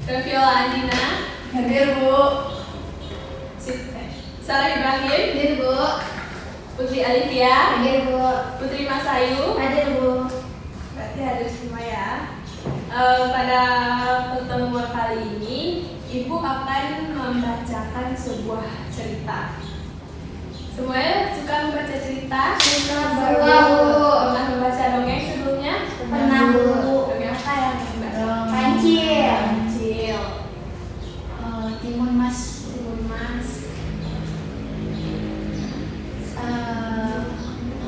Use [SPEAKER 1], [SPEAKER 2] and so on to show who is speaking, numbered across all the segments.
[SPEAKER 1] Reviola Andina.
[SPEAKER 2] Hadir, Bu.
[SPEAKER 1] Sarah Ibrahim.
[SPEAKER 2] Hadir, Bu.
[SPEAKER 1] Putri Alivia.
[SPEAKER 2] Hadir, Bu.
[SPEAKER 1] Putri Masayu.
[SPEAKER 2] Hadir, Bu.
[SPEAKER 1] Berarti hadir semua ya. Pada pertemuan kali ini, Ibu akan membacakan sebuah cerita. Semuanya suka membaca cerita?
[SPEAKER 2] Suka, Bu.
[SPEAKER 1] Pernah membaca dongeng sebelumnya?
[SPEAKER 2] Pernah, Bu.
[SPEAKER 1] Dongeng apa yang Mbak?
[SPEAKER 2] Kancil.
[SPEAKER 1] Kancil.
[SPEAKER 2] Timun Mas.
[SPEAKER 1] Timun Mas.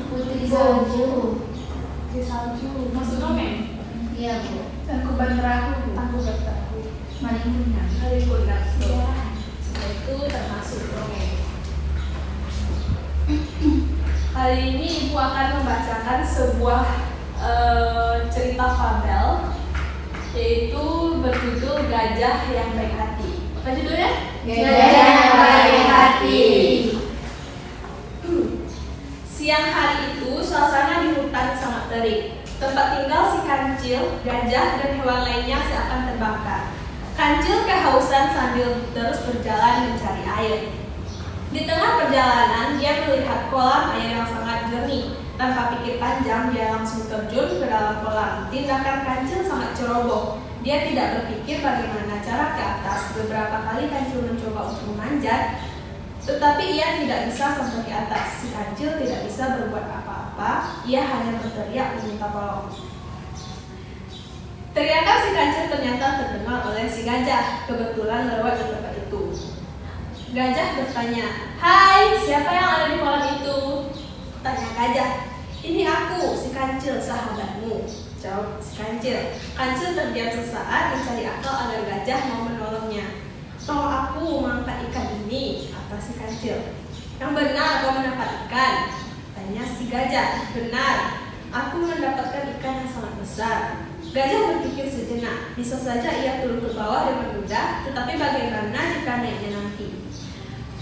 [SPEAKER 2] Putri Salju.
[SPEAKER 1] Putri Salju. Masuk dongeng?
[SPEAKER 2] Iya, Bu.
[SPEAKER 1] Tangkuban Perahu. Tangkuban Perahu.
[SPEAKER 2] Maling Bunda.
[SPEAKER 1] Hari Bunda. Ya. Setelah itu termasuk dongeng. Kali ini Ibu akan membacakan sebuah cerita fabel, yaitu berjudul Gajah yang Baik Hati. Apa judulnya?
[SPEAKER 2] Gajah yang Baik Hati.
[SPEAKER 1] Siang hari itu suasana di hutan sangat terik. Tempat tinggal si kancil, gajah, dan hewan lainnya seakan terbakar. Kancil kehausan sambil terus berjalan mencari air. Di tengah perjalanan, dia melihat kolam air yang sangat jernih. Tanpa pikir panjang, dia langsung terjun ke dalam kolam. Tindakan kancil sangat ceroboh. Dia tidak berpikir bagaimana cara ke atas. Beberapa kali kancil mencoba untuk memanjat, tetapi ia tidak bisa sampai ke atas. Si kancil tidak bisa berbuat apa-apa. Ia hanya berteriak meminta tolong. Teriakan si kancil ternyata terdengar oleh si gajah. Kebetulan lewat di tempat itu. Gajah bertanya, "Hai, siapa yang ada di kolam itu?" Tanya gajah. "Ini aku, si kancil, sahabatmu," jawab si kancil. Kancil terdiam sesaat mencari akal agar gajah mau menolongnya. "Tolong aku mengangkat ikan ini," kata si kancil. "Yang benar kau mendapat ikan?" tanya si gajah. "Benar, aku mendapatkan ikan yang sangat besar." Gajah berpikir sejenak. Bisa saja ia turun ke bawah dengan mudah, tetapi bagaimana jika naiknya nanti?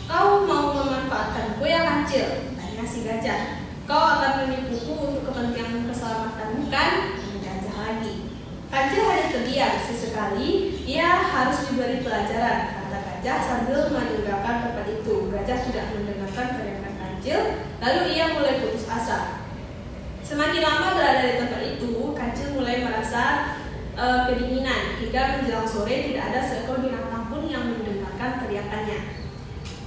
[SPEAKER 1] "Kau mau memanfaatkanku ya kancil?" tanya si gajah. "Kau akan menipuku untuk kepentingan keselamatanmu kan?" tanya gajah lagi. Kancil hanya terdiam. Sesekali ia harus diberi pelajaran, kata gajah sambil meninggalkan tempat itu. Gajah tidak mendengarkan teriakan kancil, lalu ia mulai putus asa. Semakin lama berada di tempat itu, kancil mulai merasa kedinginan. Hingga menjelang sore tidak ada seekor binatang pun yang mendengarkan teriakannya.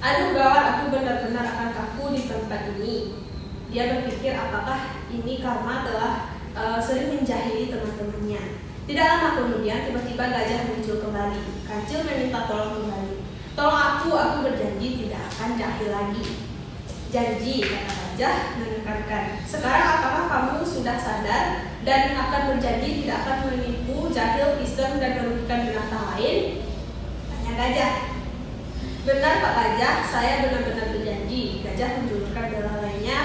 [SPEAKER 1] "Aduh gawat, aku benar-benar akan kaku di tempat ini." Dia berpikir apakah ini karena telah sering menjahili teman-temannya. Tidak lama kemudian tiba-tiba gajah muncul kembali. Kancil meminta tolong kembali. "Tolong aku berjanji tidak akan jahil lagi." "Janji," kata gajah menekankan. "Sekarang apakah kamu sudah sadar dan akan berjanji tidak akan menipu, jahil, iseng, dan merugikan binatang lain?" tanya gajah. "Benar Pak Gajah, saya benar-benar berjanji." Gajah menjulurkan belalainya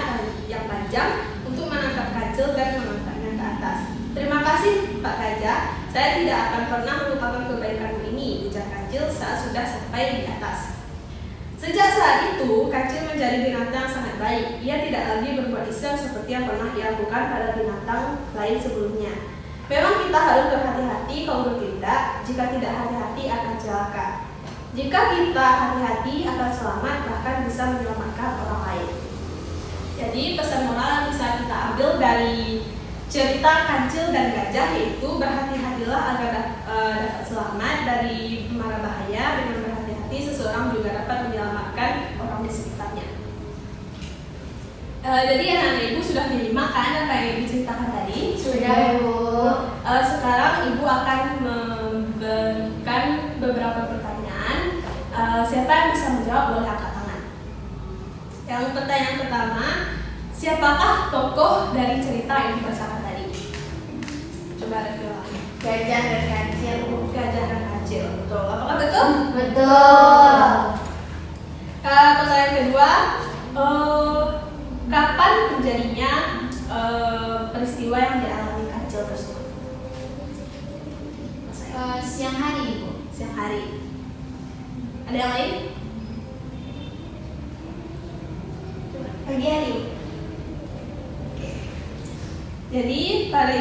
[SPEAKER 1] yang panjang untuk menangkap kancil dan mengangkatnya ke atas. "Terima kasih Pak Gajah, saya tidak akan pernah melupakan kebaikanmu ini," ujar kancil saat sudah sampai di atas. Sejak saat itu, kancil menjadi binatang yang sangat baik. Ia tidak lagi berbuat iseng seperti yang pernah ia lakukan pada binatang lain sebelumnya. Memang kita harus berhati-hati kalau bertindak, jika tidak hati-hati akan celaka. Jika kita hati-hati akan selamat, bahkan bisa menyelamatkan orang lain. Jadi pesan moral yang bisa kita ambil dari cerita kancil dan gajah yaitu berhati-hatilah agar dapat selamat dari mara bahaya. Dengan berhati-hati seseorang juga dapat menyelamatkan orang di sekitarnya. Jadi anak-anak ibu sudah menyimak kan apa yang ibu ceritakan tadi?
[SPEAKER 2] Sudah, Bu.
[SPEAKER 1] Sekarang ibu akan memberikan beberapa pertanyaan. Siapa yang bisa menjawab boleh angkat tangan. Yang pertanyaan pertama, siapakah tokoh dari cerita yang dibacakan tadi? Coba review.
[SPEAKER 2] Gajah dan kancil, Bu.
[SPEAKER 1] Gajah dan kancil, betul. Apakah betul?
[SPEAKER 2] Betul.
[SPEAKER 1] Pertanyaan kedua, kapan terjadinya peristiwa yang dialami kancil tersebut?
[SPEAKER 2] Siang hari, Bu.
[SPEAKER 1] Siang hari. Ada yang lain?
[SPEAKER 2] Pagi hari.
[SPEAKER 1] Jadi pada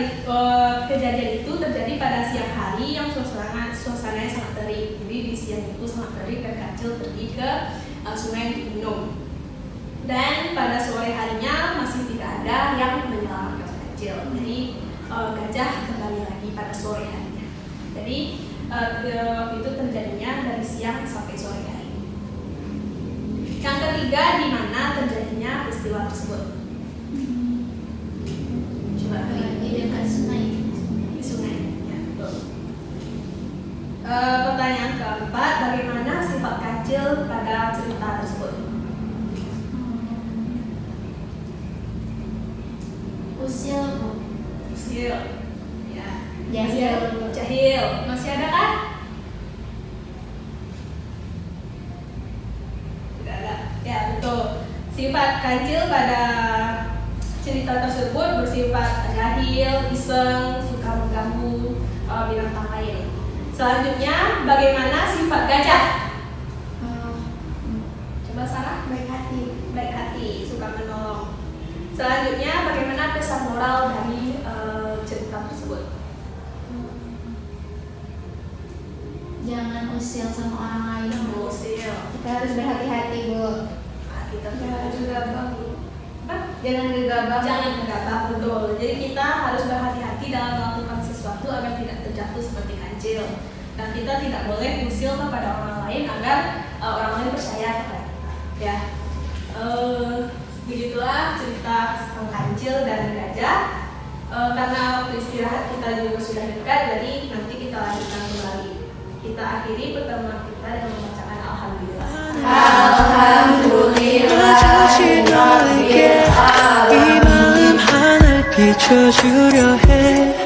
[SPEAKER 1] kejadian itu terjadi pada siang hari yang suasananya sangat terik. Jadi di siang itu sangat terik dan Kancil pergi ke sungai untuk minum. Dan pada sore harinya masih tidak ada yang menyelamatkan Kancil. Jadi gajah kembali lagi pada sore harinya. Jadi waktu itu terjadinya dari siang sampai sore hari. Yang ketiga, di mana terjadinya peristiwa tersebut? Coba
[SPEAKER 2] Di dekat sungai.
[SPEAKER 1] di sungai. Ya, betul. Pertanyaan keempat, bagaimana sifat Kancil pada cerita tersebut?
[SPEAKER 2] Usil, Bu.
[SPEAKER 1] Usil. Ya.
[SPEAKER 2] Jahil.
[SPEAKER 1] Jahil. Masih ada kan? Tidak ada. Ya, betul. Sifat Kancil pada cerita tersebut bersifat jahil, iseng, suka mengganggu binatang lain. Selanjutnya, bagaimana sifat gajah? Coba Sarah.
[SPEAKER 2] Baik hati.
[SPEAKER 1] Baik hati, suka menolong. Selanjutnya, bagaimana pesan moral dari cerita tersebut?
[SPEAKER 2] Jangan usil sama orang lain, Bu.
[SPEAKER 1] Usil.
[SPEAKER 2] Kita harus berhati-hati, Bu.
[SPEAKER 1] Kita
[SPEAKER 2] Jangan gegabah, Bu.
[SPEAKER 1] Apa?
[SPEAKER 2] Jangan gegabah.
[SPEAKER 1] Jangan gegabah, betul. Jadi kita harus berhati-hati dalam melakukan sesuatu agar tidak terjatuh seperti Kancil. Dan kita tidak boleh usil kepada orang lain agar orang lain percaya kepada kita. Ya, begitulah cerita tentang Kancil dan gajah. Karena waktu istirahat kita juga sudah dekat, jadi nanti kita lanjutkan kembali. Kita akhiri pertemuan kita dengan membacakan Alhamdulillah.
[SPEAKER 3] 이 마음 하늘 비춰주려 해